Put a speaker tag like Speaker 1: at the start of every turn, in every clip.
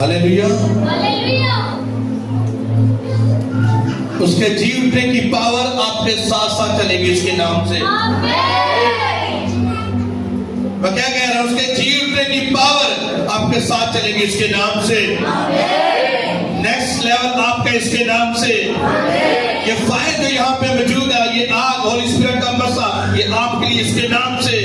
Speaker 1: Hallelujah. उसके जी उठने की पावर आपके साथ साथ चलेगी उसके नाम से। मैं क्या कह रहा हूं, उसके जी उठने की पावर आपके साथ चलेगी इसके नाम से। नेक्स्ट लेवल आपका इसके नाम से। ये फायर जो यहाँ पे मौजूद है, ये आग होली स्पिरिट का बरसा, ये आपके लिए इसके नाम से।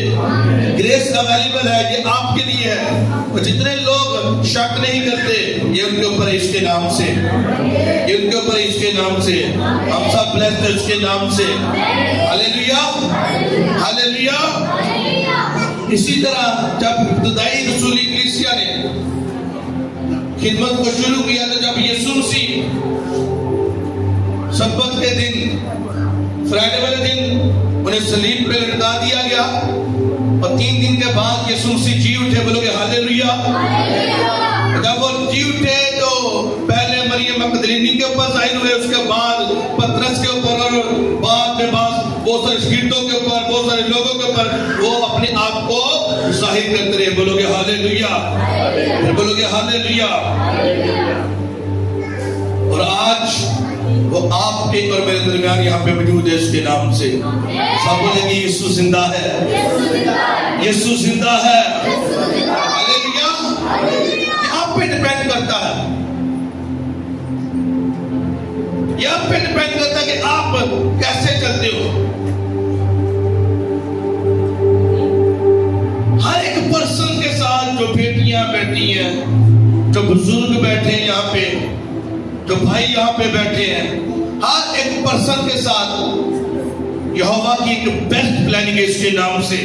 Speaker 1: ग्रेस अवेलेबल है, ये आपके लिए है। और जितने लोग शक नहीं करते, ये उनके ऊपर है इसके नाम से, ये उनके ऊपर है इसके नाम से। हम सब ब्लेस्ड है इसके नाम से। Hallelujah, hallelujah. इसी तरह जब इब्तिदाई रसूली कलीसिया ने खिदमत को शुरू किया, तो जब यीशु मसीह सब्बत के दिन, फ्राइडे वाले दिन उन्हें सलीब पे लटका दिया गया और 3 दिन के बाद यीशु मसीह जी उठे। बोलोगे हालेलुया। जब वो जी उठे तो पहले मरियम मगदलीनी के ऊपर जाहिर हुए, उसके बाद पतरस के ऊपर और बाद में बहुत सारे शहीदों के ऊपर, बहुत सारे लोगों के ऊपर वो अपने आप को जाहिर करते रहे। बोलोगे हालेलुया, बोलोगे हालेलुया। और आज वो आपके और मेरे दरमियान यहाँ पे मौजूद है इसके नाम से। सब बोलेंगे यीशु जिंदा है, यीशु जिंदा है। हालेलुया। ये आप पे डिपेंड करता है, ये आप पे डिपेंड करता है कि आप कैसे चलते हो। हर एक पर्सन के साथ, जो बेटियां बैठी हैं, जो बुजुर्ग बैठे हैं यहाँ पे, जो भाई यहाँ पे बैठे हैं, हर एक पर्सन के साथ यहोवा की एक बेस्ट प्लानिंग है इसके नाम से।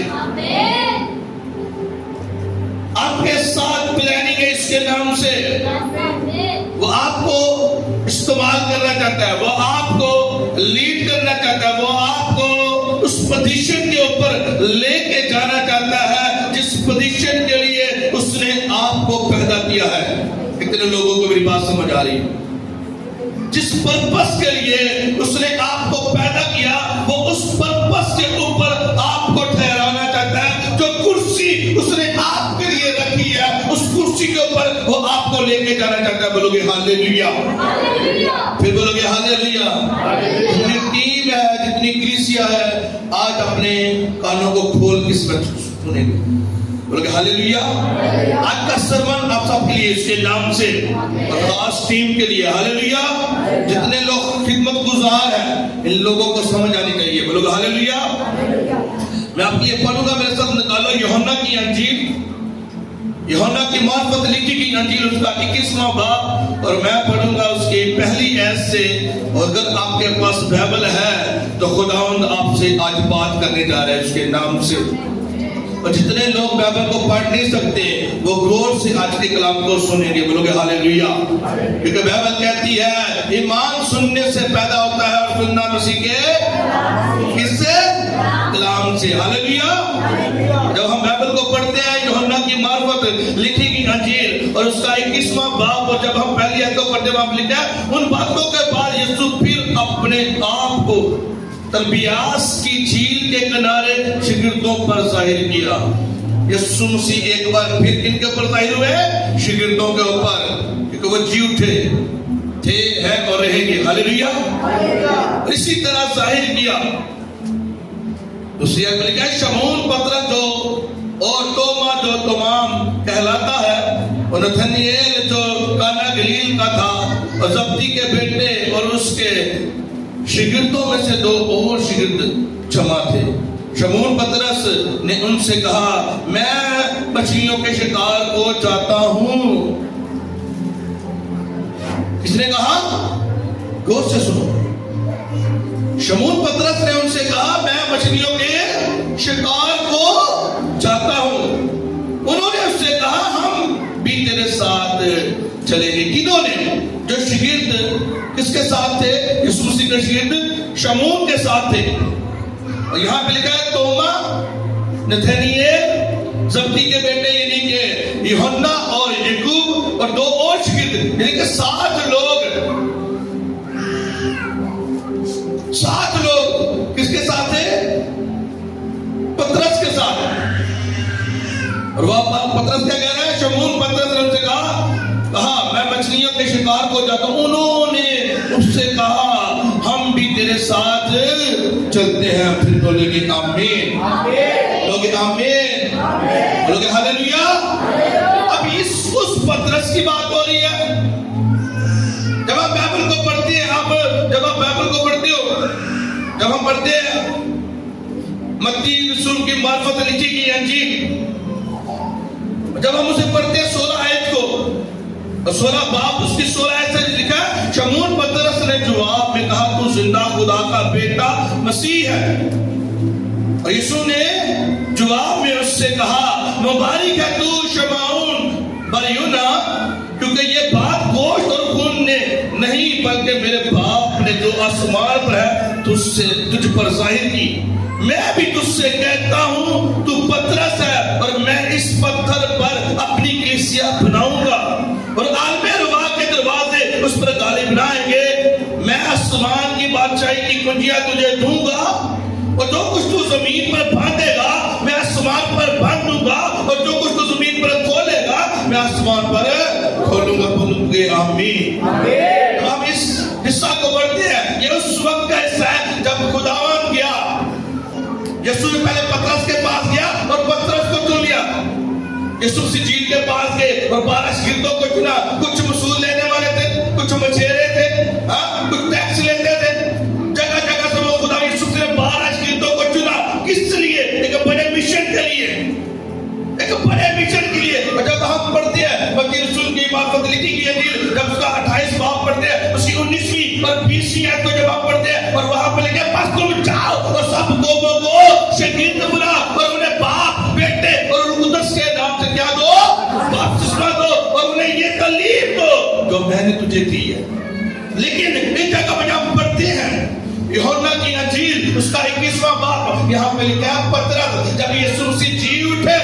Speaker 1: आपके साथ प्लानिंग है इसके नाम से। वो आपको इस्तेमाल करना चाहता है, वो आपको लीड करना चाहता है, वो आपको उस पोजीशन के ऊपर लेके जाना चाहता है जिस पोजीशन के लिए उसने आपको पैदा किया है। कितने लोगों को मेरी बात समझ आ रही है? जिस पर्पस के लिए उसने आपको पैदा किया, वो उस पर्पस के ऊपर आपको ठहराना चाहता है। जो कुर्सी उसने आपके लिए रखी है, उस कुर्सी के ऊपर वो आपको लेके जाना चाहता है। बोलोगे हालेलुया, फिर बोलोगे हालेलुया। जितनी टीम है, जितनी कलीसिया है, आज अपने कानों को खोल के सुनेंगे। बोलोगे हालेलुया। आज का सरमन आप सबके लिए इसके नाम से, और खास टीम के लिए। हालेलुया। जितने लोग खिदमत गुजार हैं, इन लोगों को समझ आनी चाहिए। बोलोगे हालेलुया। मैं आपके लिए पढ़ूंगा, मेरे साथ निकालो यूहन्ना की अंजील, यूहन्ना की मार्फत लिखी गई अंजील, उसका 21वां बाब, और मैं पढ़ूंगा उसकी पहली आयत से। और अगर आपके पास बाइबल है तो खुदावंद आपसे आज बात करने जा रहे हैं उसके नाम से। और जितने लोग बाइबल को पढ़ नहीं सकते, वो गौर से आज के कलाम को सुनेंगे। बोलोगे हालेलुया। क्योंकि बाइबल कहती है ईमान सुनने से पैदा होता है, और सुनना मसीह के किससे? कलाम से। हालेलुया। जब हम बाइबल को पढ़ते हैं, यूहन्ना की मार्फत लिखी गई अंजील और उसका 21वां बाब, और जब हम पहली आयत को पढ़ते वहां लिखा है, उन बातों के बाद यीशु फिर अपने आप को तबियास की झील के किनारे शिगिर्दों पर जाहिर किया। यीशु मसीह एक बार फिर किनके ऊपर जाहिर हुए? शिगिर्दों के ऊपर, क्योंकि वो जी उठे थे, हैं और रहेंगे। हालेलुया। इसी तरह जाहिर किया। दूसरी आयत में लिखा है शमून पतरस जो और तोमा जो तमाम कहलाता है, और नथनएल जो काना गलील का था, और जब्दी के बेटे और उसके शिगिर्दों में से 2 और शिगिर्द जमा थे। शमून पतरस ने उनसे कहा, मैं मछलियों के शिकार को जाता हूं। किसने कहा? गौर से सुनो। शमून पतरस ने उनसे कहा, मैं मछलियों के शिकार को जाता हूं। उन्होंने उससे कहा, हम भी तेरे साथ चलेंगे। किन्होंने? जो शिगिर्द किसके साथ थे? यीशु मसीह के शिगिर्द शमून के साथ थे। और यहाँ पे लिखा है तोमा, नथनएल, जब्दी के बेटे यानी के यूहन्ना और याकूब, और 2 और शिगिर्द, यानी कि 7 लोग किसके साथ थे? पतरस के साथ। और वह पतरस क्या कह रहा है? शमून पतरस ने उनसे कहा शिकार को जाता, उन्होंने उससे कहा हम भी तेरे साथ चलते हैं। फिर बोलेंगे आमीन, बोलोगे आमीन, बोलोगे हालेलुया। अब इस उस पतरस की बात हो रही है। जब आप बाइबल को पढ़ते हैं, जब आप बाइबल को पढ़ते हो, जब हम पढ़ते हैं मत्ती रसूल की मार्फत लिखी गई अंजील, जब हम उसे पढ़ते हैं 16 आयत को, 16 बाब उसकी 16 आयत से लिखा, शमून पतरस ने जवाब में कहा तू जिंदा खुदा का बेटा मसीह है। और यीशु ने जवाब में उससे कहा मुबारक है तू शमून बरयूना, क्योंकि ये बात गोश्त और खून ने नहीं बल्कि मेरे बाप ने जो आसमान पर है तुझ पर जाहिर की। मैं भी तुझसे कहता हूं तू पतरस है और मैं इस पत्थर पर अपनी कलीसिया बनाऊंगा और आलमे रुवा के दरवाजे उस पर गालिब बनाएंगे। मैं आसमान की बादशाही की कुंजियां तुझे दूंगा और जो कुछ तू जमीन पर बांधेगा मैं आसमान पर बांध दूंगा और जो कुछ तू जमीन पर खोलेगा मैं आसमान पर खोलूंगा। बोलूंगे आमीन। हम इस हिस्सा को पढ़ते हैं, ये उस वक्त का हिस्सा है जब खुदावन गया, यीशु ने पहले पतरस के पास गया और पतरस को चुन लिया। यीशु से झील के पास गए और 12 शागिर्दों को चुना। कुछ वसूल लेने वाले थे, कुछ मछेरे थे, कुछ टैक्स लेते थे। जगह जगह से वो खुदा यीशु ने 12 शागिर्दों को चुना। किस लिए? एक बड़े मिशन के लिए, एक बड़े मिशन के लिए। और जब हम पढ़ते हैं मत्ती रसूल की मार्फत लिखी गई अंजील, जब उसका 28 बाब पढ़ते हैं, उसकी 19वीं और 20वीं आयत को जब आप पढ़ते हैं और वहां पर लिखे बस तुम जाओ और सब लोगों को शागिर्द बना और उन्हें बाप बेटे और उदस के नाम से क्या दो, बपतिस्मा दो और उन्हें ये तालीम दो जो मैंने तुझे दी है। लेकिन इन जगह पर जब पढ़ते हैं यूहन्ना की अंजील उसका 21वां बाब, यहाँ पे लिखा है पतरस जब यीशु मसीह जी उठे,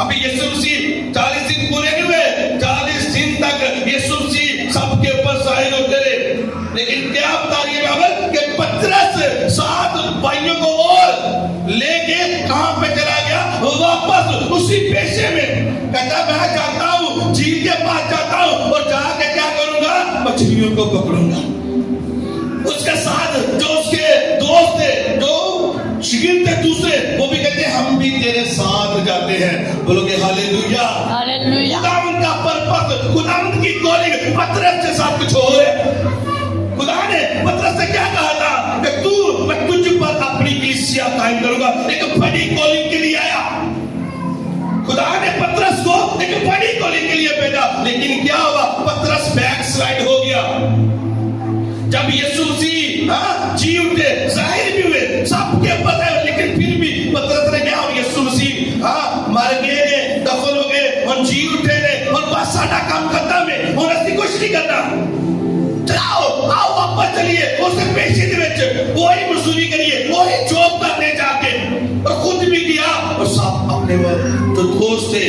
Speaker 1: अभी यीशु मसीह 40 दिन पूरे नहीं हुए, 40 दिन तक यीशु मसीह सबके ऊपर जाहिर होते रहे। लेकिन क्या बता रही है बाइबल कि पतरस 7 भाइयों को और लेके कहां पे चला गया, वापस उसी पेशे में। कहता मैं जाता हूं झील के पास जाता हूं और जाके क्या करूंगा, मछलियों को पकड़ूंगा। उसके साथ जो उसके दोस्त थे, जो शागिर्द थे दूसरे, वो भी कहते हम भी तेरे साथ जाते हैं। बोलोगे हालेलुया, हालेलुया। खुदावंद का पर्पस, खुदावंद की कॉलिंग पतरस के साथ कुछ और है। खुदा ने पतरस से क्या कहा था कि तू, मैं तुझ पर अपनी कलीसिया कायम करूंगा। एक बड़ी कॉलिंग के लिए आया खुदा ने पतरस को, एक बड़ी कॉलिंग के लिए भेजा। लेकिन क्या हुआ, पतरस बैकस्लाइड हो गया। जब यीशु मसीह जी उठे, जाहिर भी हुए, सबके पता है, लेकिन फिर भी पतरस ने क्या, यीशु मसीह मर गए, दफन हो गए और जी उठे ने और बस साडा काम खत्म है, और असली कुछ नहीं करना। चलाओ, आओ वापस चलिए उसके पेशे दे विच वही मजदूरी करिए, वही जॉब करने जाके। और खुद भी गया और सब अपने जो दोस्त थे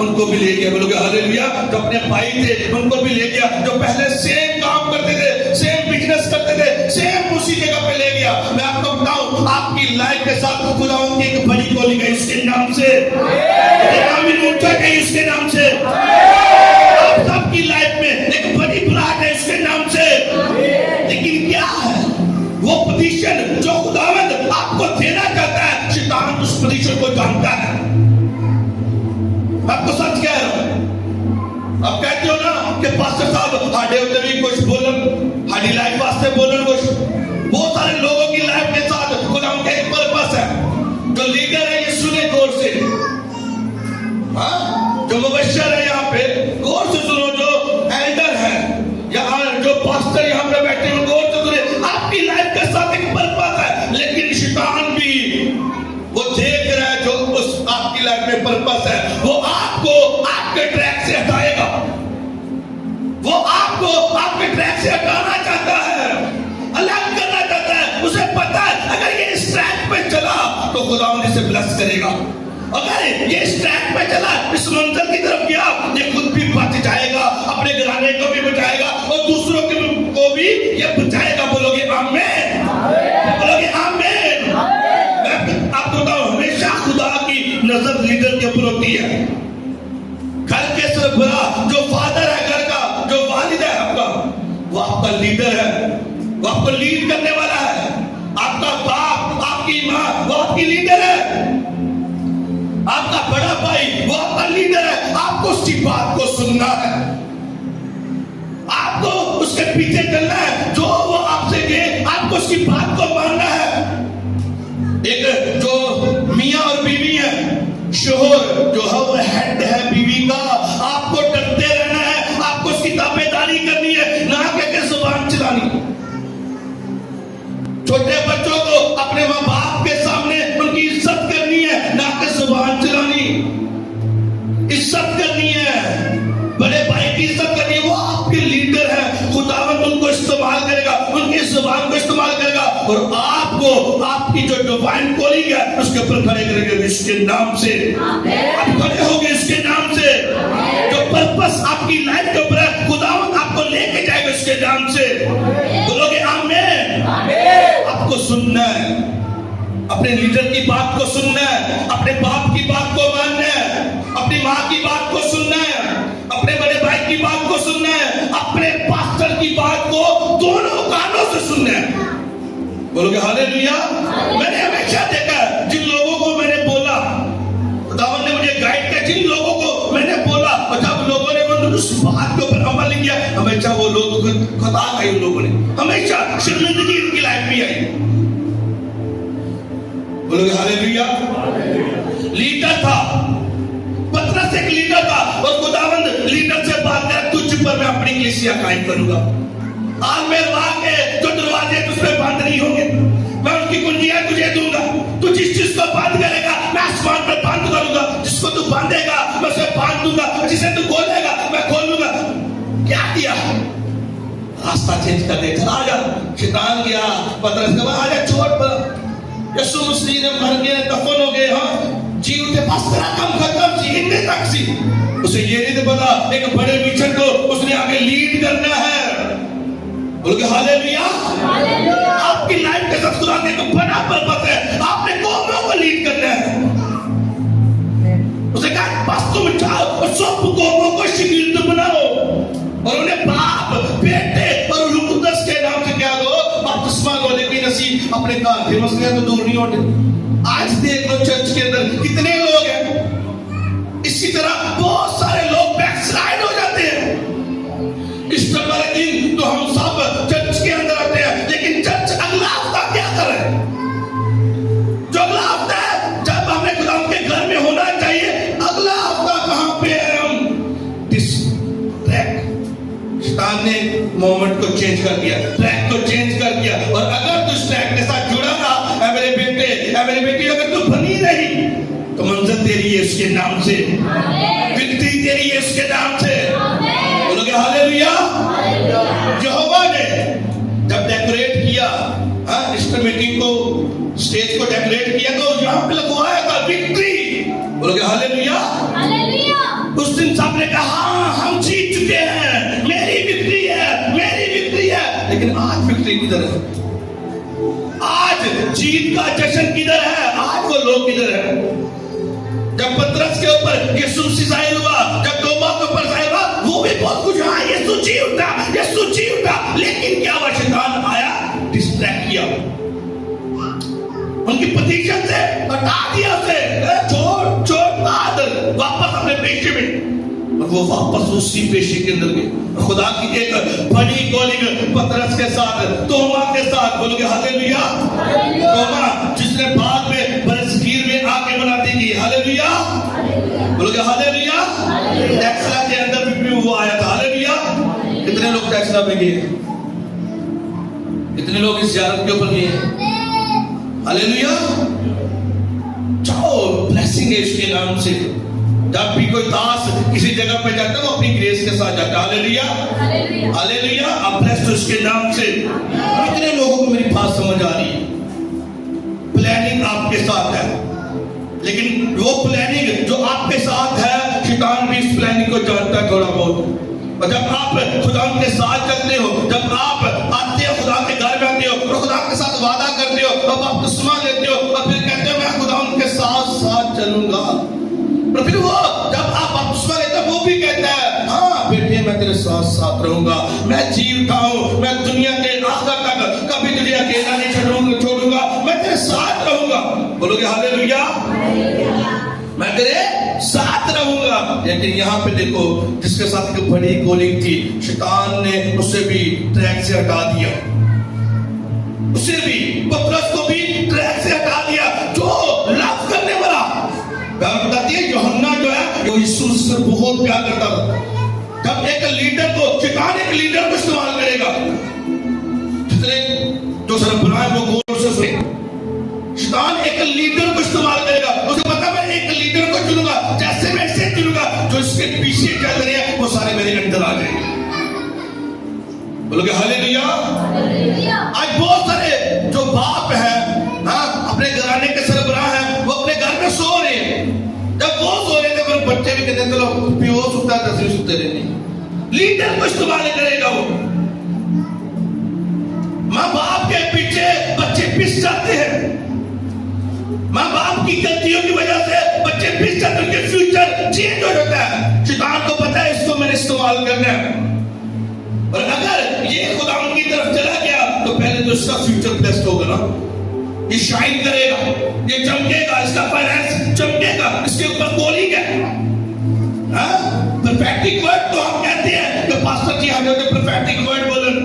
Speaker 1: उनको भी ले गया। बोलोगे हालेलुया। जो अपने भाई थे उनको भी ले गया, जो पहले सेम काम करते थे, सेम बिजनेस करते थे, सेम उसी जगह पे ले गया। मैं आपको बताऊं, आपकी लाइफ के साथ खुदावंद की एक बड़ी कॉलिंग है, उसके नाम से आमीन ऊंचा कहिए, उसके नाम से। आप सबकी लाइफ में एक बड़ी बुलाहट है, उसके नाम से। लेकिन क्या है वो पोजीशन जो खुदावंद आपको देना चाहता है, शैतान उस पोजीशन को जानता है। आपको सच कह रहा हूं। आप कहते हो ना कि पास्टर साहब हाडे उते भी कुछ बोलन, हाडी लाइफ वास्ते बोलन कुछ। बहुत सारे लोगों की लाइफ के साथ खुदावंद का एक पर्पस है। जो लीडर है ये सुने गौर से, जो मुबश्शिर है यहाँ पे गौर से सुनो, जो एल्डर है या जो पास्टर यहाँ पे बैठे हैं गौर से सुने। आपकी लाइफ के साथ एक पर्पस है, लेकिन शैतान भी वो देख रहा है जो उस आपकी लाइफ में पर्पस है, वो आपको आपके ट्रैक से हटाएगा, वो आपको आपके ट्रैक से हटाना चाहता है, अलग करना चाहता है। उसे पता है अगर ये इस ट्रैक पे चला तो खुदावंद इसे ब्लेस करेगा। अगर ये इस ट्रैक पे चला, इस मंजिल की तरफ गया, ये खुद भी बच जाएगा, अपने घराने को भी बचाएगा और दूसरों को भी ये बचाएगा। बोलोगे आमीन, बोलोगे आमीन। मैं आपको बताऊं, हमेशा खुदा की नजर लीडर के ऊपर होती है। घर के सरबराह जो फादर है, घर का जो वालिद है, वो आपको लीड करने वाला है। आपका बाप, आपकी माँ, वो आपकी लीडर है। आपका बड़ा भाई, वो आपका लीडर है। आपको उसकी बात को सुनना है, आपको उसके पीछे चलना है। जो वो आपसे कहे, आपको उसकी बात को मानना है। एक जो मियाँ और बीवी है, शोहर जो है वो हेड है बीवी का, आपको डरते रहना है, आपको उसकी ताबेदारी करनी है, ना कहकर जुबान चलानी। छोटे बच्चों को अपने माँ बाप के सामने उनकी इज्जत करनी है, ना कि जुबान चलानी। इज्जत करनी है, बड़े भाई की इज्जत करनी है। वो आपके लीडर है, खुदावंद उनको इस्तेमाल करेगा, उनकी जुबान को इस्तेमाल करेगा और आपको आपकी जो डिवाइन कॉलिंग है उसके ऊपर खड़े करेंगे इसके नाम से। आप खड़े होंगे इसके नाम से। जो पर्पस आपकी लाइफ के ऊपर है, खुदावंद आपको लेके जाएगा इसके नाम से। बोलोगे आमीन। आपको सुनना है, अपने लीडर की बात को सुनना है, अपने बाप की बात को मानना है, अपनी माँ की बात को सुनना है, अपने बड़े भाई की बात को सुनना है, अपने पास्टर की बात को दोनों कानों से सुनना है। बोलोगे हालेलुया। मैंने हमेशा देखा है, जिन लोगों को मैंने बोला, खुदावंद ने मुझे गाइड किया, जिन लोगों को मैंने बोला और जब लोगों ने उस बात के ऊपर अमल किया, हमेशा वो लोग खुदा गए। उन लोगों ने हमेशा शर्मिंदगी उनकी लाइफ में आई। बोलोगे हालेलुया। लीडर था, पतरस एक लीडर था और खुदावंद लीडर से बात कर, तुझ पर मैं अपनी कलीसिया कायम करूंगा। आज मेरे वहां के जो दरवाजे तुझ पे बंद नहीं होंगे, मैं उनकी कुंजियां तुझे दूंगा। तू जिस चीज को बंद करेगा मैं आसमान पे बंद करूंगा, जिसको तू बांधेगा मैं उसे बांध दूंगा, जिसे तू खोलेगा मैं खोल दूंगा। क्या किया? रास्ता चेंज कर दे। चला जा। शैतान गया पतरस के पास, आजा चोट पर यीशु मसीह ने मर गए, दफन हो गए, हाँ जी उठे, बस तेरा काम खत्म सी, इतने तक सी। उसे ये नहीं पता एक बड़े मिशन को उसने आगे लीड करना है। बोलोगे हालेलुया। आपकी लाइफ के साथ खुदा का बड़ा पर्पस है, आपने कौमों को लीड करना है। उसे कहा बस तुम जाओ और सब कौमों को शागिर्द बनाओ और उन्हें बाप, बेटे और रूह कुद्दस के नाम से क्या दो, बपतिस्मा लो। लेकिन नसीब अपने घर के मसले तो दूर नहीं होते। आज देख लो चर्च के अंदर कितने लोग हैं, इसी तरह बहुत सारे लोग बैकस्लाइड हो जाते हैं। ईस्टर वाले दिन तो हम सब चर्च के अंदर आते हैं, लेकिन चर्च अगला हफ्ता क्या करे? जो अगला हफ्ता है जब हमें खुदा के घर में होना चाहिए, अगला हफ्ता कहां पे है? हम डिस्ट्रैक्ट। शैतान ने मोमेंट को चेंज कर दिया, ट्रैक को चेंज कर दिया। और अगर तू ट्रैक के साथ जुड़ा था, मेरे बेटे मेरी बेटी, अगर तू बनी रही तो मंजिल तेरी है उसके नाम से, विक्ट्री तेरी है उसके नाम से। बोलोगे हालेलुया। यहोवा ने जब डेकोरेट किया ईस्टर मीटिंग को, स्टेज को डेकोरेट किया, तो यहाँ पे लगवाया था विक्ट्री। बोलोगे हालेलुया। उस दिन सबने कहा हम जीत चुके हैं, मेरी विक्ट्री है, मेरी विक्ट्री है। लेकिन आज विक्ट्री किधर है? आज जीत का जश्न किधर है? आज वो लोग किधर है? जब पतरस के ऊपर यीशु जाहिर हुआ, जब तोबा के ऊपर जाहिर हुआ, वो भी बहुत कुछ, हाँ यीशु जी उठा, यीशु जी उठा। लेकिन क्या हुआ? शैतान आया, डिस्ट्रैक्ट किया, उनकी पोजीशन से हटा दिया उसे, छोड़ छोड़ आदर, वापस अपने पेशे में। और वो वापस उसी पेशे के अंदर गए। खुदा की एक बड़ी कॉलिंग पतरस के साथ, तोमा के साथ। बोलोगे हालेलुया। तोमा जिसने बाद में बरसगीर में आके बनाती की, हालेलुया। बोलोगे हालेलुया। टेक्सला के अंदर भी वो आया था, हालेलुया। कितने लोग टेक्सला में गए? कितने लोग इस ज़ियारत के ऊपर गए? हालेलुया। जाओ, ब्लेसिंग है इसके नाम से। जब भी कोई दास किसी जगह पे जाता है वो अपनी ग्रेस के साथ जाता है, हालेलुया हालेलुया। आप ब्लेस्ड उसके नाम से। कितने लोगों को मेरी बात समझ आ रही है? प्लानिंग आपके साथ है, लेकिन वो प्लानिंग जो आपके साथ है, शैतान भी इस प्लानिंग को जानता है थोड़ा बहुत। और जब आप खुदा के साथ चलते हो, जब आप आते हो खुदा के घर में आते हो, तो खुदा के साथ वादा करते हो, अब आप तस्मा लेते हो और फिर कहते हो मैं खुदा उनके साथ साथ चलूंगा। और फिर वो जब आप तस्मा लेते हो, वो भी कहता है हाँ बेटे मैं तेरे साथ साथ रहूंगा, मैं जी उठा हूं, मैं दुनिया के आखिर तक कभी तुझे अकेला नहीं छोड़ूंगा, मैं तेरे साथ रहूंगा। बोलोगे हालेलुया, मैं तेरे साथ रहूंगा। लेकिन यहाँ पे देखो, जिसके साथ एक बड़ी कॉलिंग थी, शैतान ने उसे भी ट्रैक से हटा दिया, उसे भी, पतरस को भी ट्रैक से हटा दिया, जो लव करने वाला। बाइबल बताती है यूहन्ना जो है वो यीशु से बहुत प्यार करता था। जब एक लीडर को, शैतान एक लीडर को इस्तेमाल करेगा, जितने जो सर बुलाए वो गौर से सुने, शैतान एक लीडर को इस्तेमाल करेगा, उसे पता मैं एक लीडर को चुनूंगा, जैसे मैं इसे चुनूंगा, जो इसके पीछे चल रहे हैं वो सारे मेरे अंदर आ जाएंगे। बोलोगे हालेलुया। आज बहुत सारे जो बाप है, हाँ, अपने घराने के सरबराह हैं, वो अपने घर में सो रहे हैं। जब वो सो रहे थे, पर बच्चे भी कहते हैं चलो पियो सुता है, सुते रहने। लीडर को इस्तेमाल करेगा वो। माँ बाप के पीछे बच्चे पिस जाते हैं, माँ बाप की गलतियों की वजह से बच्चे पिस जाते हैं, उनके फ्यूचर चेंज हो जाता है। शैतान को पता है इसको मैंने इस्तेमाल करना है, और अगर ये खुदा उनकी तरफ चला गया तो पहले तो इसका फ्यूचर ब्लेस्ड होगा ना, ये शाइन करेगा, ये चमकेगा, इसका फाइनेंस चमकेगा, इसके ऊपर कॉलिंग है। प्रोफेटिक वर्ड तो हम कहते हैं कि पास्टर जी हमें प्रोफेटिक वर्ड बोलन,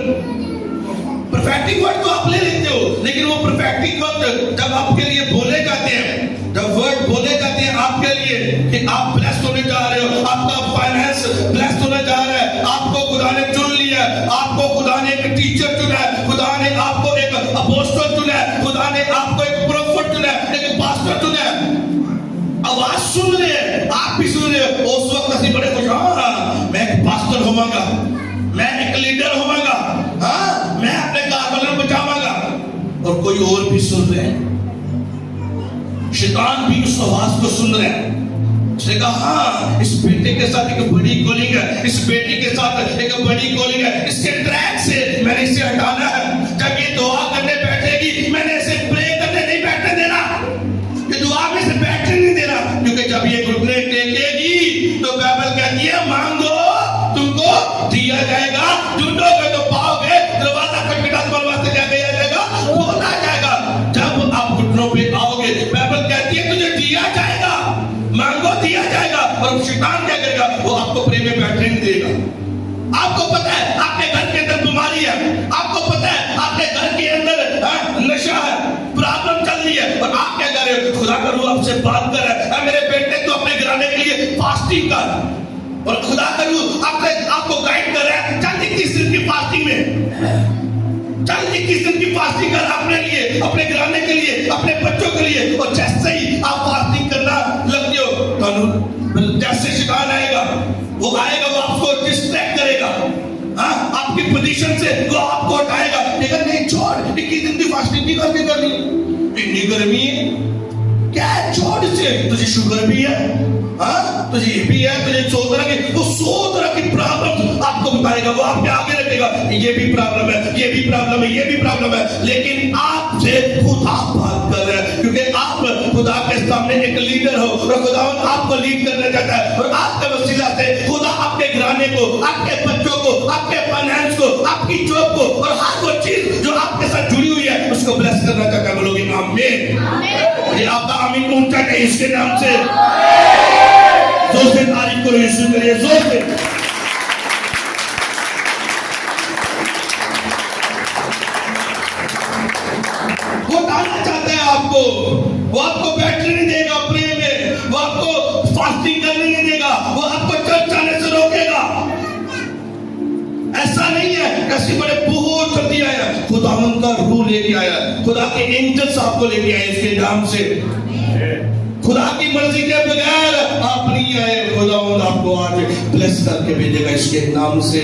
Speaker 1: प्रोफेटिक वर्ड तो आप ले लेते हो, लेकिन वो प्रोफेटिक वर्ड जब आपके लिए बोले जाते हैं, जब वर्ड बोले जाते हैं आपके लिए कि आप ब्लेस्ड होने जा रहे हो, आपका फाइनेंस ब्लेस्ड होने जा रहा है, आपको खुदा ने चुन लिया, आपको खुदा ने एक टीचर चुना है, खुदा ने आपको एक अपोस्टल चुना है, खुदा ने आपको एक प्रोफेट चुना है, एक पास्टर चुना है। आवाज सुन रहे हैं, आप भी सुन रहे हो, उस वक्त ਅਸੀਂ बड़े खुश, हाँ मैं एक पास्टर होवांगा, मैं एक लीडर होवांगा, हाँ मैं अपने घर वालों को बचावांगा। और कोई और भी सुन रहे हैं, शैतान भी उस आवाज को सुन रहे हैं। उसने कहा हाँ, इस बेटे के साथ एक बड़ी कॉलिंग है, इस बेटी के साथ एक बड़ी कॉलिंग है, इसके ट्रैक से मैंने इसे हटाना है। जब ये दुआ करने बैठेगी, मैंने इसे प्रे करने नहीं बैठने देना, ये दुआ में से बैठने नहीं देना, क्योंकि जब ये घुटने टेकेगी तो बाइबल कहती है मांगो तुमको दिया जाएगा, ढूंढोगे तो पाओगे, दरवाजा खटखटा तुम्हारे वास्ते क्या दिया जाएगा, खोला जाएगा। जब आप घुटनों पे आओगे, बाइबल कहती है तुझे दिया जाएगा, मांगो दिया जाएगा। और शैतान क्या करेगा, वो आपको प्रेम में बैठने नहीं देगा। आपको पता है आपके घर के अंदर बीमारी है, आपको पता है आपके घर के अंदर नशा है, प्रॉब्लम चल रही है, और आप क्या कर रहे हो, खुदा का रूह आपसे बात कर रहा है, मेरे बेटे तो अपने घराने के लिए फास्टिंग कर, और खुदा का रूह आपको गाइड कर रहा है, चल 21 दिन की फास्टिंग में, चल 21 दिन की फास्टिंग कर अपने लिए, अपने घराने के लिए, अपने बच्चों के लिए। और जैसे ही आप फास्टिंग करना लगते हो, जैसे शैतान आएगा, वो आएगा, वो आपको डिस्ट्रैक्ट करेगा, हाँ आपकी पोजीशन से वो आपको हटाएगा। लेकिन नहीं, छोड़ 21 दिन की फास्टिंग की करके करनी, इतनी गर्मी है, क्या है, छोड़ इसे, तुझे शुगर भी है, हाँ तुझे ये भी है, तुझे 100 तरह की प्रॉब्लम आपको बताएगा, वो आपके आगे रखेगा, ये भी प्रॉब्लम है, ये भी प्रॉब्लम है, ये भी प्रॉब्लम है। लेकिन आपसे खुदा बात कर रहे हैं, क्योंकि आप खुदा के सामने एक लीडर हो, और खुदा आपको लीड करना चाहता है, और आपके वसीला से खुदा आपके घराने को, आपके बच्चों को, आपके फाइनेंस को, आपकी जॉब को, और हर वो चीज जो आपके साथ जुड़ी हुई है उसको ब्लेस करना चाहता है। बोलोगे आमीन। ये आपका आमीन पहुंचा है इसके नाम से, जोर से तारीफ करो यीशु के लिए, जोर से। वो डालना चाहता है आपको, वो आपको बैठने नहीं देगा प्रेम में, वो आपको फास्टिंग करने नहीं देगा, वो आपको चर्च आने से रोकेगा। ऐसा नहीं है, ऐसे बड़े बहुत जल्दी आया, खुदा का रूह लेके आया, खुदा के एंजल्स आपको लेके आए इसके नाम से। खुदा की मर्जी के बगैर आप नहीं आए, खुदा आपको आज ब्लेस करके भेजेगा इसके नाम से।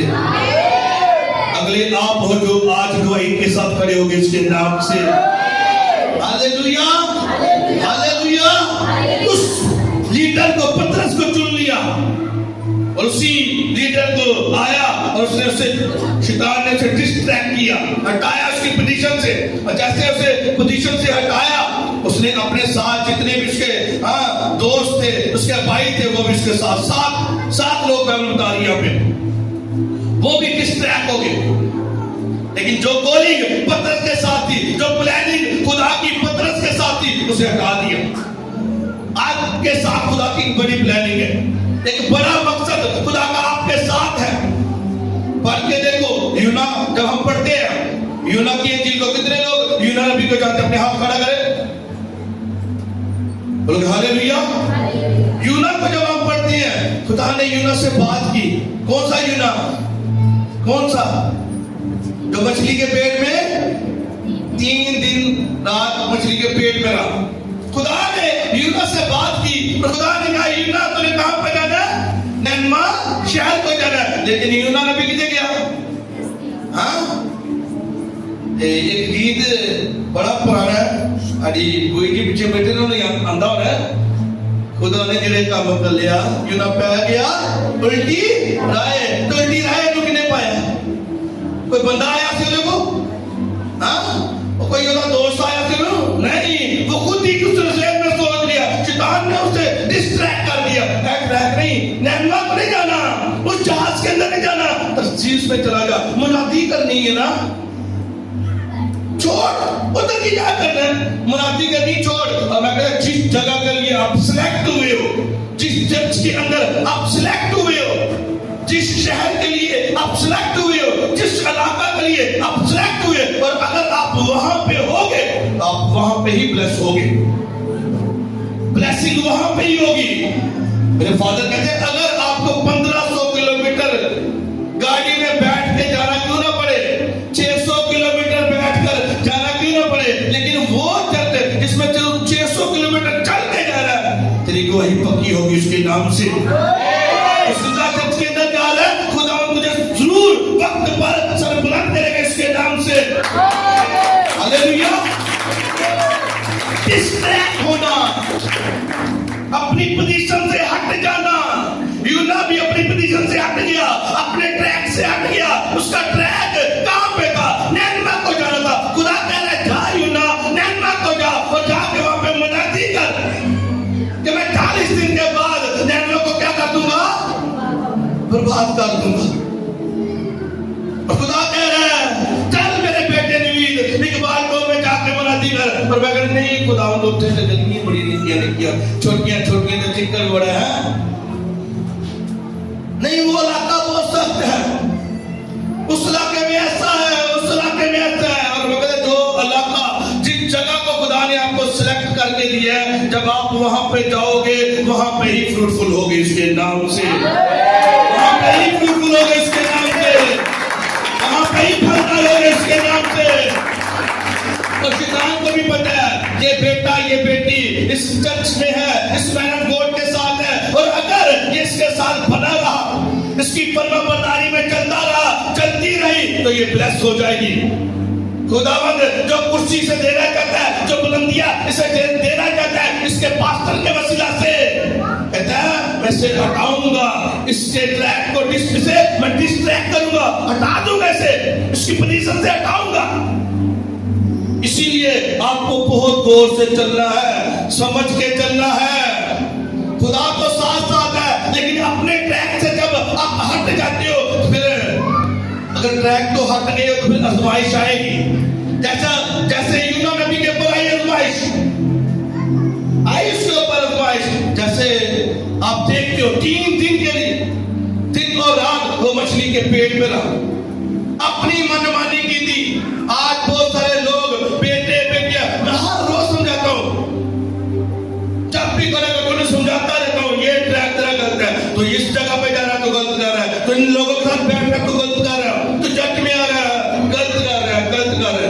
Speaker 1: अगले आप हो जो आज गवाही के साथ खड़े होगे इसके नाम से। Hallelujah, hallelujah. उस लीडर को, पतरस को चुन लिया, और उसी लीडर को आया और उसने उसे, शैतान ने उसे डिस्ट्रैक्ट किया, हटाया उसकी पोजीशन से, और जैसे उसे पोजीशन से हटाया, उसने अपने साथ जितने भी उसके दोस्त थे, उसके भाई थे, वो भी उसके साथ सात लोग बता रही यहाँ पे, वो भी डिस्ट्रैक्ट हो गए। लेकिन जो गोलिंग पतरस के साथ थी, जो प्लानिंग खुदा की पतरस के साथ थी, उसे हटा दिया। आपके साथ खुदा की बड़ी प्लानिंग है, एक बड़ा मकसद खुदा का आपके साथ है। पढ़ के देखो यूना, जब हम पढ़ते हैं यूना की इंजील को, कितने लोग यूना नबी को जानते हैं? अपने हाथ खड़ा करें, बोलो हालेलुया। यूना को जब हम पढ़ते हैं, खुदा ने यूना से बात की। कौन सा यूना? कौन सा? जो मछली के पेट में 3 दिन रात मछली के पेट में रहा। खुदा ने यूना से बात की, और खुदा ने कहा यूना तुझे कहां पे जाना है? नैनमा शहर को जाना है। लेकिन यूना नबी किधर गया? हाँ, एक गीत बड़ा पुराना है, अरे कोई के पीछे बैठे ना आंदा हो रहा है। खुदा ने जिले काम कर लिया, यूना पै गया उल्टी राय। तो उल्टी राय तो किने पाया? कोई बंदा आया से देखो, हाँ, कोई उसका दोस्त आया से नहीं, वो खुद ही दूसरे शहर में सोच लिया। शैतान ने उसे डिस्ट्रैक्ट कर दिया। ट्रैक नहीं, नैनमा को नहीं जाना, उस जहाज के अंदर नहीं जाना, तरसीस में चला जा, मुनादी करनी है ना, छोड़ उधर की क्या करना है, मुनादी करनी छोड़। और मैं कहता जिस जगह के लिए आप सिलेक्ट हुए हो, जिस चर्च के अंदर आप सिलेक्ट हुए हो, जिस शहर के लिए आप सिलेक्ट हुए हो, जिस इलाका के लिए आप सिलेक्ट हुए, और अगर आप वहां पे होगे तो आप वहां पे ही ब्लेस होगे, ब्लेसिंग वहां पे ही होगी। मेरे फादर कहते हैं अगर आपको 1500 किलोमीटर गाड़ी में बैठ के जाना क्यों ना पड़े, 600 किलोमीटर बैठ कर जाना क्यों ना पड़े, लेकिन वो चलते जिसमें 600 किलोमीटर चल के जा रहा है, तेरी गवाही पक्की होगी उसके नाम से। चर्च के अंदर जा रहा है, खुदा मुझे जरूर वक्त पर सरबलंद करेगा इसके नाम से। हालेलुया। डिस्ट्रैक्ट होना, अपनी पोजीशन से हट जाना। यूना भी अपनी पोजीशन से हट गया, अपने ट्रैक से हट गया। उसका ट्रैक कहां पे था? नैनमा को जाना था। खुदा कह रहा है जा यूना, नैनमा को जा, और जाके वहां पे मुनादी कर कि मैं 40 दिन के बाद नैनमा को क्या कर दूंगा? बर्बाद कर दूंगा। और खुदा कह रहा है चल मेरे बेटे नवीद, इकबाल को मैं जाके मुनादी कर। पर मैं कहता नहीं, खुदा तो उठे से गलियां बड़ी नहीं किया, छोटियां छोटियां तो चिक्कर बड़ा है नहीं। वो इलाका बहुत सख्त है, उस इलाके में ऐसा है, उस इलाके में ऐसा है। और मैं कहता जो इलाका, जिस जगह को खुदा ने आपको सिलेक्ट करके दिया है, जब आप वहां पे जाओगे वहां पे ही फ्रूटफुल होगे इसके नाम से, वहां पे ही फ्रूटफुल होगे इसके नाम से, वहां पे ही फलदार होगे इसके नाम से। और शैतान को भी पता है ये बेटा ये बेटी इस चर्च में है, इस मैन ऑफ गॉड के साथ है, और अगर ये इसके साथ बना रहा, इसकी फर्माबरदारी में चलता रहा, चलती रही, तो ये ब्लेस हो जाएगी। खुदावंद जो कुर्सी से देना चाहता है, जो बुलंदियां इसे देना चाहता है, इसके पास्टर के वसीला से कहता है मैं इसे हटाऊंगा, इसके ट्रैक को मैं डिस्ट्रैक्ट करूंगा, हटा दूंगा इसे, इसकी पोजीशन से हटाऊंगा। इसीलिए आपको बहुत गौर से चलना है, समझ के चलना है। खुदा तो साथ साथ है, लेकिन अपने ट्रैक से जब आप हट जाते हो तो फिर अगर ट्रैक तो हट गए तो फिर आजमाइश आएगी। जैसे यूना नबी के ऊपर आई आजमाइश, आई उसके ऊपर आजमाइश। जैसे आप देखते हो 3 दिन के लिए, दिन और रात वो मछली के पेट में रहा, अपनी मनमानी की थी। आज बहुत सारे लोग बेटे बेटियां, मैं हर रोज समझाता हूं, जब भी करेगा तो समझाता रहता हूं ये ट्रैक तेरा गलत है, तो इस जगह पे जा रहा है तो गलत जा रहा है, तो इन लोगों के साथ बैठ कर तो गलत कर रहा है, तो चर्च में आ रहा है गलत कर रहा है, गलत कर रहा है।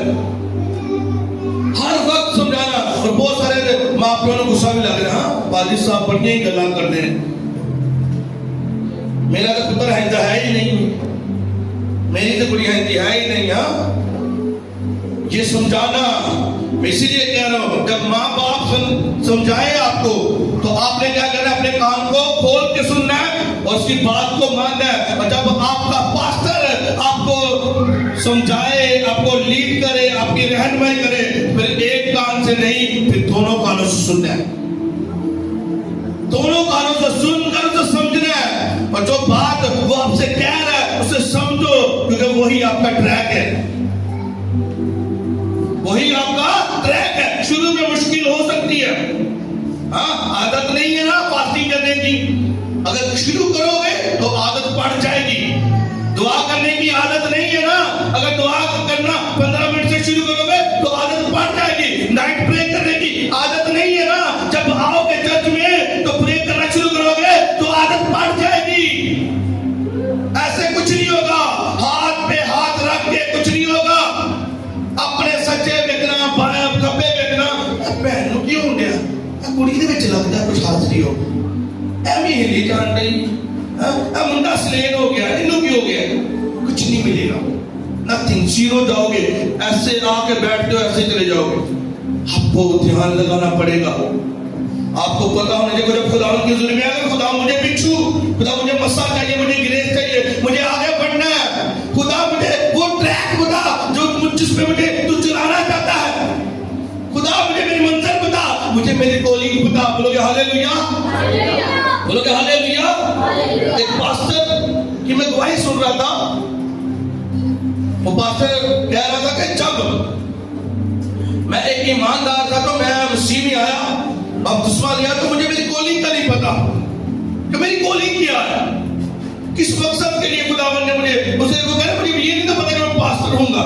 Speaker 1: हर वक्त समझाना। और बहुत सारे माँ बाप को गुस्सा भी लग रहा है, हाँ वालिद साहब बढ़िया ही गला करते हैं, मेरा तो पुत्र है ही नहीं, मेरी तो गुड़िया है ही नहीं। हाँ ये समझाना, मैं इसीलिए कह रहा हूं जब माँ बाप समझाए आपको तो आपने क्या करना है, अपने कान को खोल के सुनना है और उसकी बात को मानना है। और जब आपका पास्टर आपको समझाए, आपको लीड करे, आपकी रहनुमाई करे, फिर एक कान से नहीं, फिर दोनों कानों से सुनना है, दोनों कानों से सुनकर उसे समझना है। और जो बात वो आपसे कह रहा है उसे समझो, बोलोगे वही आपका ट्रैक है, वही आपका ट्रैक है। शुरू में मुश्किल हो सकती है, हाँ, आदत नहीं है ना फास्टिंग करने की। अगर शुरू करोगे तो आदत पड़ जाएगी। दुआ करने की आदत नहीं है ना, अगर दुआ करना 15 मिनट से शुरू करोगे तो आदत पड़ जाएगी। नाइट प्रे करने की आदत नहीं है ना, जब आओगे चर्च में तो प्रे करना शुरू करोगे तो आदत पड़ जाएगी। ऐसे कुछ नहीं होगा, हाथ पे हाथ रख के कुछ नहीं होगा। अपने सच्चे देखना, खब्बे देखना, बहन क्यों हो गया कुड़ी दे विच लगदा कुछ हाथ नहीं हो, एवं हिली जान रही, मुंडा स्लेन हो गया, इन्हों की हो गया, कुछ नहीं मिलेगा, नथिंग, जीरो जाओगे। ऐसे आके बैठते हो, ऐसे चले जाओगे। आपको ध्यान लगाना पड़ेगा। आपको पता होना चाहिए जब खुदा की ज़रूरत में अगर खुदा मुझे बिच्छू, खुदा मुझे मसा चाहिए, मुझे ग्रेस चाहिए, मुझे आगे बढ़ना है, खुदा मुझे वो ट्रैक बता जो जिस पे मुझे तू चलाना चाहता है, खुदा मुझे मेरी मंजिल बता, मुझे मेरी कॉलिंग बता। बोलोगे हालेलुया, बोलोगे हालेलुया। एक पास्टर की मैं गवाही सुन रहा था, वो पास्टर कह रहा था कि जब मैं एक ईमानदार था तो मैं मसीह में आया, बपतिस्मा लिया, तो मुझे मेरी कॉलिंग का नहीं पता कि मेरी कॉलिंग क्या है, किस मकसद के लिए खुदावन ने मुझे, उसे वो कह रहा मुझे ये नहीं था पता कि मैं पास्टर होऊंगा,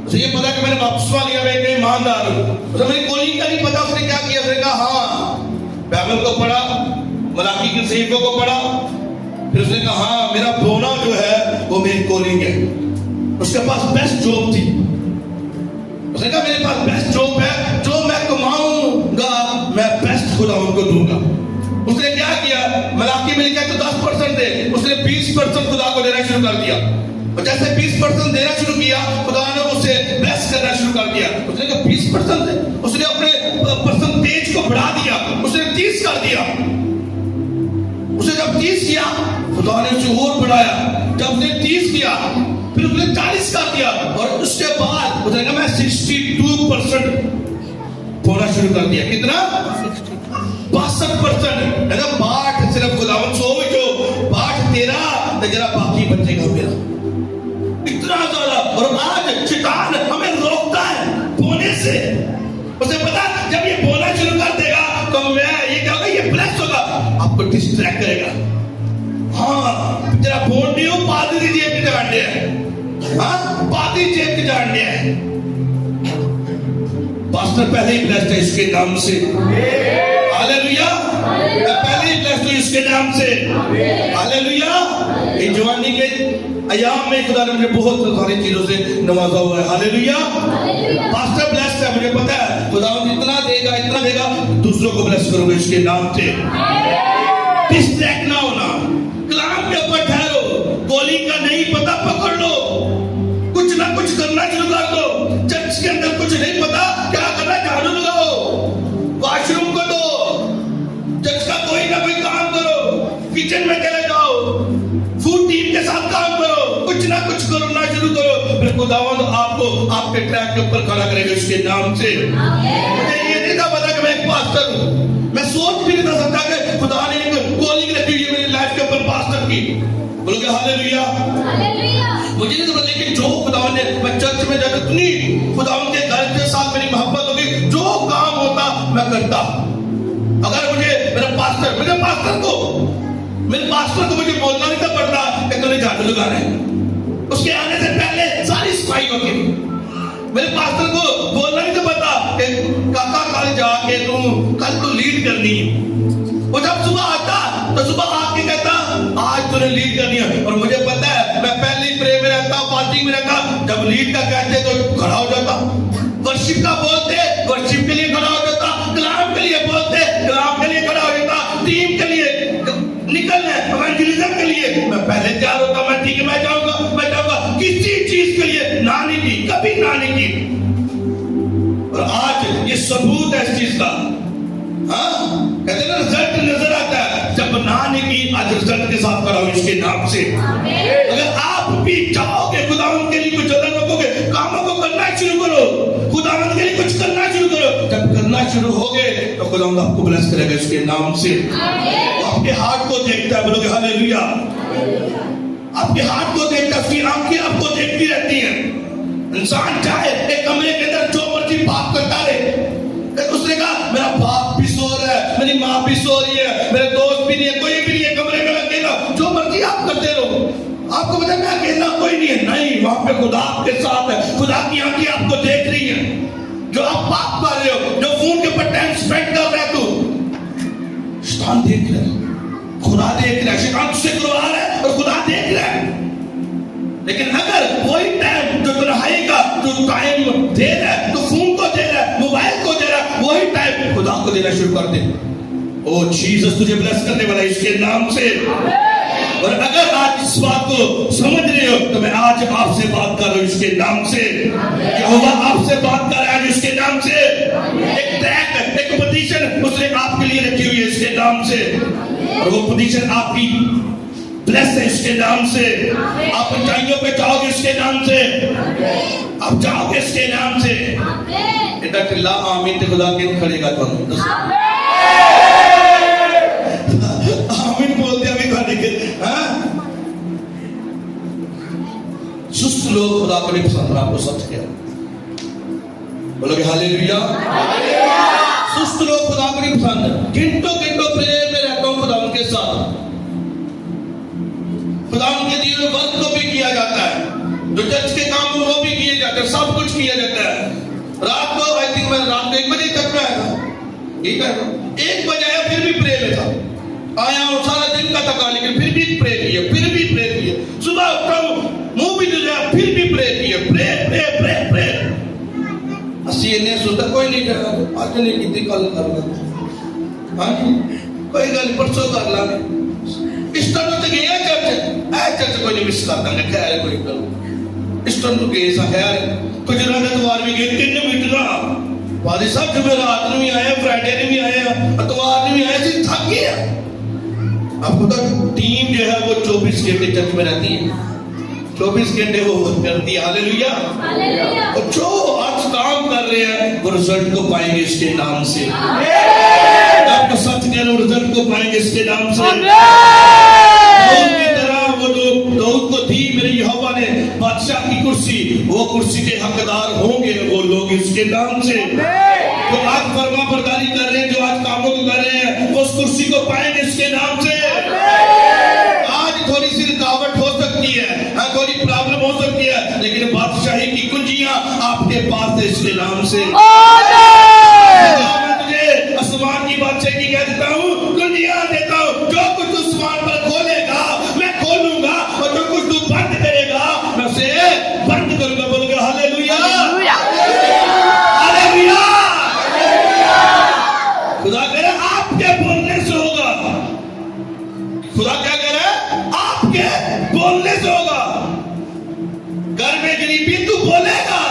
Speaker 1: उसे ये पता कि मैंने बपतिस्मा लिया, मैं एक ईमानदार हूं, उसे मेरी कॉलिंग का नहीं पता। उसने क्या किया, उसने कहा हाँ बाइबल को पढ़ा, मलाकी की सहीफों को पढ़ा, फिर उसने कहा हाँ मेरा बोना जो है वो मेरी कॉलिंग है। उसके पास बेस्ट जॉब थी, उसने कहा मेरे पास बेस्ट जॉब है, जो मैं कमाऊंगा मैं बेस्ट खुदा उनको दूंगा। उसने क्या किया, मलाकी में लिखा तो 10% दे, उसने 20% खुदा को देना शुरू कर दिया। और जैसे 20% देना शुरू किया, खुदा ने उसे ब्लेस करना शुरू कर दिया। उसने कहा 20% दे, उसने अपने परसेंटेज को बढ़ा दिया, उसने 30 कर दिया। उसने जब 30 किया, खुदा ने उसे और बढ़ाया। जब उसने 30 किया, फिर उसने 40 कर दिया, और उसके बाद उसने कहा मैं 62% होना शुरू कर दिया। कितना? 62%। बाट सिर्फ खुदावन सो जो बाट तेरा, तो जरा बाकी बचेगा मेरा। इतना ज्यादा। और आज शैतान हमें रोकता है बोने से। उसे पता जब ये बोलना शुरू कर देगा तो मैं ये क्या होगा, ये ब्लेस होगा, आपको डिस्ट्रैक्ट करेगा। हाँ जरा बोल नहीं हो, पादरी जेब की जान है, हाँ पादरी जेब की जान है। पास्टर पहले ही ब्लेस्ड है इसके नाम से, हालेलुया। पहले ही ब्लेस्ड हूं इसके नाम से, हालेलुया। इस जवानी के अयाम में खुदा ने मुझे बहुत सारी चीजों से नवाजा हुआ है, हालेलुया। पास्टर ब्लेस्ड है, मुझे पता है खुदा इतना देगा, इतना देगा, दूसरों को ब्लेस करूंगा इसके नाम से। डिस्ट्रैक्ट ना होना, कलाम के ऊपर ठहरो, कॉलिंग का नहीं पता पकड़ लो, कुछ ना कुछ करना शुरू कर दो। चर्च के अंदर कुछ नहीं पता क्या करना, झाड़ू लगाओ, वॉशरूम को दो, चर्च का कोई ना कोई काम करो, किचन में चले जाओ, फूड टीम के साथ काम करो, कुछ ना कुछ करना शुरू करो, फिर खुदावंद आपको आपके ट्रैक के ऊपर खड़ा करेगा इसके नाम से। मुझे ये नहीं था पता कि मैं एक पास्टर हूं, मैं सोच भी नहीं था सकता कि खुदा ने एक कॉलिंग रखी हुई है मेरी लाइफ के ऊपर पास्टर की। बोलोगे हालेलुया, हालेलुया। मुझे नहीं पता, लेकिन जो खुदा ने, मैं चर्च में जाकर इतनी खुदा के घर के साथ मेरी मोहब्बत होगी, जो काम होता मैं करता। अगर मुझे मेरे पास्टर को मुझे बोलना नहीं था पड़ता कि तूने झाड़ू लगाना है, उसके आने से पहले सारी सफाई होगी। मेरे पास्टर को बोलना नहीं था पता कि काका कल जाके कल तू लीड करनी है। वो जब सुबह आता तो सुबह आके कहता आज तूने लीड करनी है, और मुझे पता है मैं पहले प्रे में रहता, फास्टिंग में रहता, जब लीड का कहते तो खड़ा हो जाता, वर्शिप का बोलते वर्शिप के लिए खड़ा हो जाता, कलाम के लिए बोलते कलाम के लिए खड़ा हो जाता, टीम के लिए निकलना इवेंजलिज्म के लिए मैं पहले तैयार होता, मैं ठीक है मैं जाऊंगा, किसी चीज के लिए ना नहीं की, कभी ना नहीं की। और आज ये सबूत है इस चीज का। हाँ कहते ना रिजल्ट नजर आता है जब ना नहीं की, आज रिजल्ट के साथ खड़ा हूं इसके नाम से। अगर आप भी चाहोगे खुदावंद के लिए कुछ ज्यादा रखोगे, कामों को करना शुरू करो, खुदावंद के लिए कुछ करना शुरू करो, जब करना शुरू होगे तो खुदावंद आपको ब्लेस करेगा इसके नाम से। आपके हार्ट को देखता है, बोलोगे हालेलुया। आपके हाथ को देखता, उसकी आंखें आपको देखती रहती हैं। इंसान चाहे एक कमरे के अंदर जो मर्जी बात करता रहे, उसने कहा मेरा बाप भी सो रहा है, मेरी माँ भी सो रही है, मेरे दोस्त भी नहीं है, कोई भी नहीं है, कमरे में अकेला, जो मर्जी आप करते रहो, आपको पता है अकेला कोई नहीं है। नहीं, वहां पे खुदा आपके साथ है, खुदा की आंखें आपको देख रही है। जो आप बात कर रहे हो, जो फोन के ऊपर टाइम स्पेंड कर रहे हो, तू शैतान देख रहा है, खुदा देख रहा है। शैतान तुझसे करवा रहा है और खुदा देख रहा है। लेकिन अगर वही टाइम जो रहेगा, जो टाइम दे रहा है, तो फोन को दे रहा है, मोबाइल को दे रहा है, वही टाइम खुदा को देना शुरू कर दे। ओ जीसस तुझे ब्लेस करने वाला है इसके नाम से। और अगर आज इस बात को समझ रहे हो, तो मैं आज आपसे बात कर रहा हूं इसके नाम से। यहोवा आपसे बात कर रहा है इसके नाम से। एक ट्रैक, एक पोजीशन उसने आपके लिए रखी हुई है इसके नाम से, और वो पोजीशन आपकी ब्लेस है इसके नाम से। आप ऊंचाइयों पे जाओगे इसके नाम से, आप जाओगे इसके नाम से। इधर चिल्ला आमीन ते खुदा के खड़ेगा तो आमीन बोलते अभी खाने के। सुस्त लोग खुदा को नहीं पसंद, आपको सच क्या बोलोगे? हालेलुया। सुस्त लोग खुदा को नहीं पसंद। घंटों घंटों प्रेयर में रहता हूं खुदा उनके साथ। खुदा उनके दिए हुए वर्क को भी किया जाता है, जो चर्च के काम वो भी किए जाते हैं, सब कुछ किया जाता है। रात को आई थिंक मैं रात को 1 बजे तक में आया, ठीक है 1 बजे आया, फिर भी प्रे में था, आया और सारा दिन का थका, लेकिन फिर भी प्रे किया, फिर भी प्रे किया। सुबह उठा हूं, मुंह भी धुला, फिर भी प्रे किया, प्रे प्रे प्रे प्रे। असी ने सोचा कोई नहीं कर, आज नहीं की कल कर ला, हाँ कोई गल परसों कर ला। इस तरह तो गया चर्च कोई नहीं मिस करता, मैं खैर कोई करूं इस तरह तो गए सा खैर कुछ ना इतवार भी गए 3 मीटर वाली सब जुमेरात में भी आए, फ्राइडे में भी आए, इतवार में भी आए, सिर्फ थक गया। आपको तो टीम जो है वो 24 घंटे चर्च में रहती है, 24 घंटे वो करती है। हालेलुया। और जो आज काम कर रहे हैं वो रिजल्ट को पाएंगे इसके नाम से। आपको सच कह रहा हूं, रिजल्ट को पाएंगे इसके नाम से। दाऊद को दी मेरे यहोवा ने बादशाह की कुर्सी, वो कुर्सी के हकदार होंगे वो लोग इसके नाम से। तो आज फरमा बरदारी कर रहे हैं, जो आज कामों को कर रहे हैं, वो उस कुर्सी को पाएंगे इसके नाम से। आज थोड़ी सी रुकावट हो सकती है, थोड़ी प्रॉब्लम हो सकती है, लेकिन बादशाही की कुंजियां आपके पास है इसके नाम से। मैं तुझे आसमान की बादशाही की कह देता हूँ, कुंजियां देता हूँ। जो कुछ आसमान पर खोलेगा मैं खोलूंगा, और जो कुछ तू बंद करेगा मैं उसे बंद करूंगा। बोलोगे हालेलुया। हालेलुया। खुदा कह रहा है आपके बोलने से होगा। खुदा क्या कह रहा है? आपके बोलने से होगा। घर में गरीबी तू बोलेगा,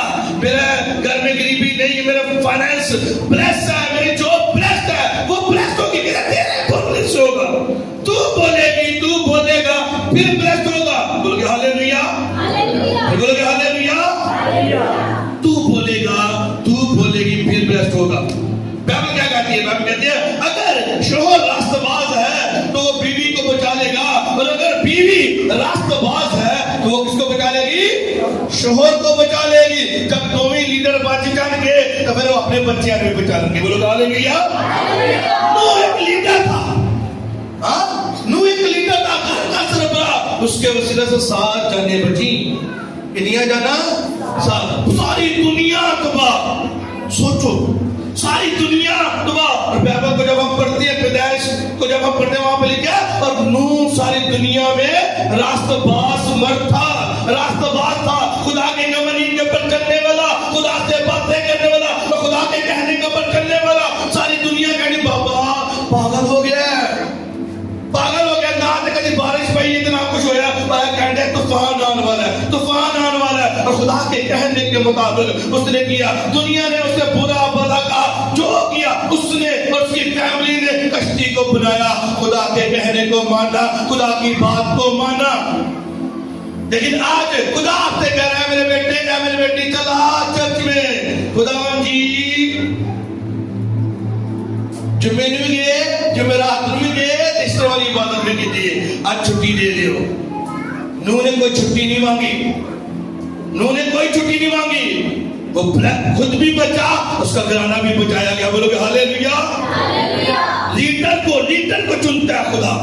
Speaker 1: मेरे घर में गरीबी नहीं, मेरा फाइनेंस ब्लेस है, मेरी जॉब ब्लेस्ड है, वो ब्लेस्ड होगी, तेरे बोलने से होगा। तू बोलेगी, तू बोलेगा, फिर ब्लेस्ड होगा। बोलोगे हालेलुया। बोलोगे हालेलुया। तू बोलेगा, तू बोलेगी, फिर ब्लेस्ड होगा। बाइबल क्या कहती है? बाइबल कहती है अगर शोहर रास्तबाज है तो वो बीवी को बचा लेगा, और अगर बीवी रास्तबाज है तो वो किसको बचा लेगी? शोहर को बचा लेगी। जब दोनों लीडर बच जाएंगे तो फिर वो अपने बच्चे भी बचा लेंगे। बोलो हालेलुया। नूह एक लीडर था, नूह एक लीडर था, घर का सरबराह, उसके वसीले से 7 जाने बची। कितनी जाना? सारी दुनिया तबाह। सोचो, सारी दुनिया तबाह। और बाइबल को जब हम पढ़ते हैं, पैदाइश को जब हम पढ़ते हैं, वहां पे लिखा और नूह सारी दुनिया में रास्तबाज मर्द था, रास्तबाज था, खुदा के कवानीन के ऊपर चलने वाला, खुदा से बातें करने वाला, और खुदा के कहने के ऊपर चलने वाला। सारी दुनिया कहनी बाबा पागल हो गया, पागल हो गया। ना तो कभी बारिश पई, इतना कुछ होया, कहते तूफान आने वाला है, तूफान आने वाला है। और खुदा के कहने के मुताबिक उसने किया। दुनिया ने उसे बुरा भला कहा, जो किया उसने और उसकी फैमिली ने कश्ती को बनाया, खुदा के कहने को माना, खुदा की बात को माना। लेकिन आज खुदा आपसे कह रहा है मेरे बेटे या मेरी बेटी, चला चर्च में। खुदावन जी जुम्मे में भी गए, जुमेरात में भी गए, तीसरे वाली इबादत में की थी, आज छुट्टी दे रहे हो। नूह ने कोई छुट्टी नहीं मांगी, नूह ने कोई छुट्टी नहीं मांगी। वो खुद भी बचा, उसका घराना भी बचाया गया। बोलोगे हालेलुया। लीडर को चुनता है खुदा।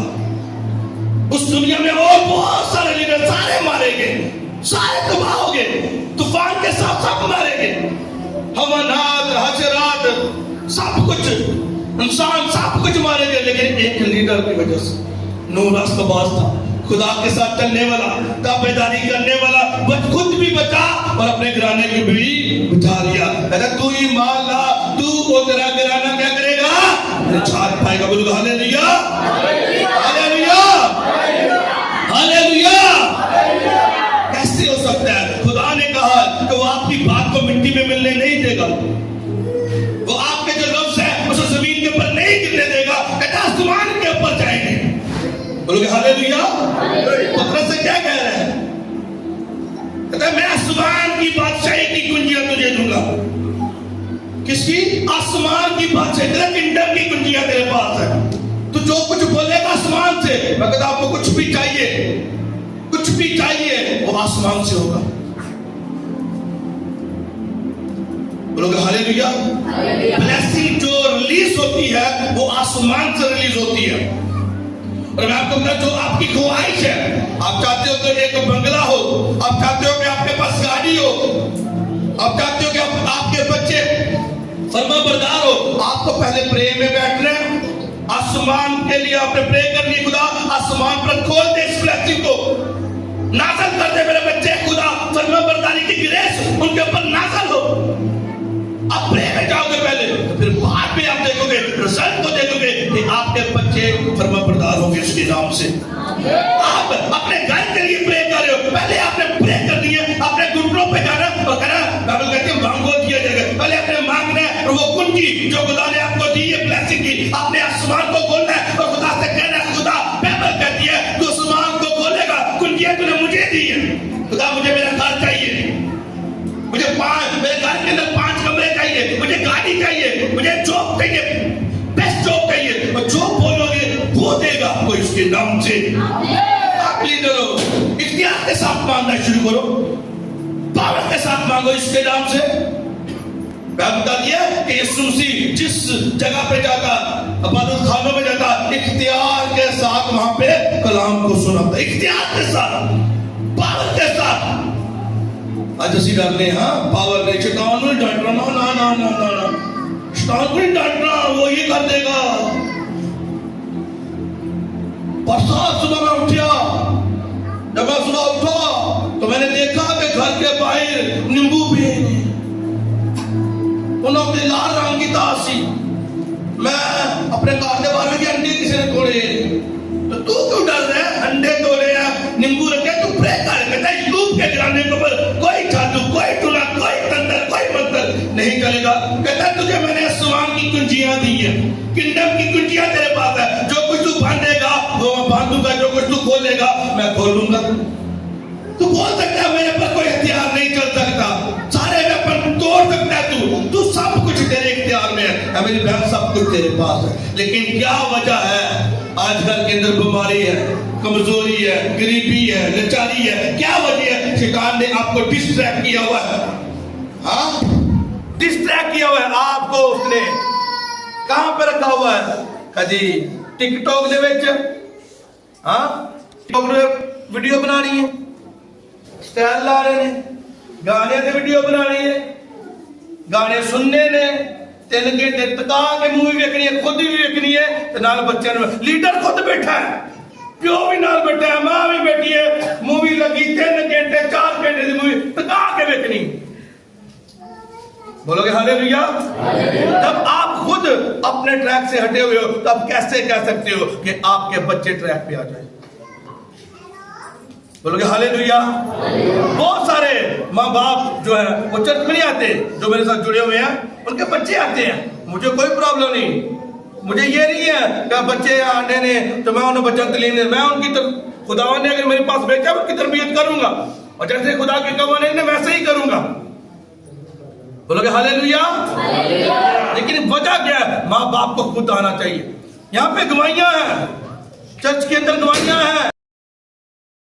Speaker 1: उस दुनिया में और बहुत सारे लीडर, सारे मारे गए, सारे तबाह हो गए, तूफान के साथ सब मारे गए। हवनात, हजरात, सब कुछ इंसान, सब कुछ मारे गए, लेकिन एक लीडर की वजह से। नूह रास्तबाज था, खुदा के साथ चलने वाला, ताबेदारी करने वाला, बस खुद भी बचा और अपने घराने को भी बचा लिया। कहता तू ही मान ला, तू को तेरा घराना क्या करेगा, छाप पाएगा। बोलो हालेलुया, हालेलुया, हालेलुया। कैसे हो सकता है? खुदा ने कहा कि वो आपकी बात को मिट्टी में मिलने नहीं देगा, वो आपके जो लफ्ज है उसे जमीन के ऊपर नहीं गिरने देगा, कहता आसमान के ऊपर जाएंगे। बोलोगे हालेलुया। पतरस से क्या कह रहे हैं? कहता मैं आसमान की बादशाही की कुंजियां तुझे दूंगा। किसकी? आसमान की बादशाही, तेरे किंगडम की कुंजियां तेरे पास है। तू जो कुछ बोलेगा आसमान से, मैं कहता आपको कुछ भी चाहिए, कुछ भी चाहिए वो आसमान से होगा। बोलोगे हालेलुया। ब्लेसिंग जो रिलीज होती है वो आसमान से रिलीज होती है। और मैं आपको बता, जो आपकी ख्वाहिश है, आप चाहते हो कि एक बंगला हो, आप चाहते हो कि आपके पास गाड़ी हो, आप चाहते हो कि आपके बच्चे फर्माबरदार हो, आपको पहले प्रे में बैठना है। आसमान के लिए आपने प्रे करनी, खुदा आसमान पर खोल दे इस ब्लेसिंग को, नाज़िल कर दे मेरे बच्चे, खुदा फर्माबरदारी की ग्रेस उनके ऊपर नाज़िल हो। आप प्रे में जाओगे पहले, तो फिर बाद में आप देखोगे, रिजल्ट को देखोगे कि आपके बच्चे फर्माबरदार होंगे उसके नाम से। आप अपने घर के लिए प्रे कर रहे हो, पहले आपने प्रे करनी है, अपने घुटनों पे जाना और कहना, बाइबल कहते हैं मांगो दिया जाएगा। पहले अपने मांगना है, और वो कुंजी जो खुदा ने आपको दी है ब्लेसिंग की, आपने आसमान को खोलना है और खुदा से कहना है, खुदा बाइबल कहती है तू आसमान को खोलेगा, कुंजियां तूने मुझे दी है। खुदा मुझे मेरा घर चाहिए, मुझे मेरे घर के अंदर 5 कमरे चाहिए, मुझे गाड़ी चाहिए, मुझे जॉब चाहिए, बेस्ट जॉब चाहिए, और जो बोलोगे वो देगा आपको इसके नाम से। आप लीडर हो, इख्तियार के साथ मांगना शुरू करो, पावर के साथ मांगो इसके नाम से। मैं बता दिया कि यीशु मसीह जिस जगह पे जाता, इबादत खानों में जाता, इख्तियार के साथ वहां पे कलाम को सुनाता, इख्तियार के साथ, पावर के साथ। आज ਅਸੀਂ डरते हाँ पावर नहीं, शैतान को डांटना, ना ना ना ना ना ना, शैतान को नहीं डांटना, वो ये कर देगा। बरसात सुबह में उठा, जब मैं सुबह उठा तो मैंने देखा कि घर के बाहर नींबू भी उन्होंने लाल रंग की तासी, मैं अपने घर के बाहर की अंडे किसी ने तोड़े, तो तू क्यों डर रहा है? अंडे तोड़े हैं, नींबू रखे, तू प्रे कर। कहता है यूब के घराने के ऊपर कोई जादू, कोई टूना, कोई तंत्र, कोई मंत्र नहीं चलेगा। कहता है तुझे मैंने आसमान की कुंजियां दी है, किंगडम की कुंजियां तेरे पास है, जो कुछ तू बांधेगा वो मैं बांधूंगा, जो कुछ तू खोलेगा मैं खोलूंगा। तू बोल सकता है मेरे पर कोई हथियार नहीं चल सकता, सारे वेपन तोड़ सकता है, तू सब कुछ तेरे इख्तियार में है, मेरी बहन, सब कुछ तेरे पास है। लेकिन क्या वजह है? आज घर के अंदर बीमारी है, कमजोरी है, गरीबी है, लाचारी है। क्या वजह है? शैतान ने आपको डिस्ट्रैक्ट किया हुआ है। हाँ, डिस्ट्रैक्ट किया हुआ है आपको। उसने कहां पे रखा हुआ है? कभी टिकटॉक दे विच, हाँ टिकटॉक ने वीडियो बनानी है, स्टाइल ला रहे ने, गाने की वीडियो बनानी है, गाने सुनने ने, 3 घंटे तका के मूवी देखनी है, खुद भी देखनी है, तो नाल बच्चे लीडर खुद बैठा है, प्यो भी नाल बैठा है, मां भी बैठी है, मूवी लगी 3 घंटे 4 घंटे की मूवी तका के देखनी। बोलोगे हालेलुया। जब आप खुद अपने ट्रैक से हटे हुए हो, तब कैसे कह सकते हो कि आपके बच्चे ट्रैक पे आ जाए? बोलोगे हालेलुया। बहुत सारे माँ बाप जो है वो चर्च में नहीं आते, जो मेरे साथ जुड़े हुए हैं, उनके बच्चे आते हैं, मुझे कोई प्रॉब्लम नहीं, मुझे ये नहीं है कि बच्चे आने ने तो मैं उन्हें बच्चा तलीम दे, मैं उनकी खुदावन ने अगर मेरे पास भेजा उनकी तरबियत करूंगा, और जैसे खुदा के कवानीन ने वैसे ही करूंगा। बोलोगे हालेलुया। लेकिन वजह क्या है? माँ बाप को खुद आना चाहिए। यहाँ पे गवाहियां हैं, चर्च के अंदर गवाहियां हैं।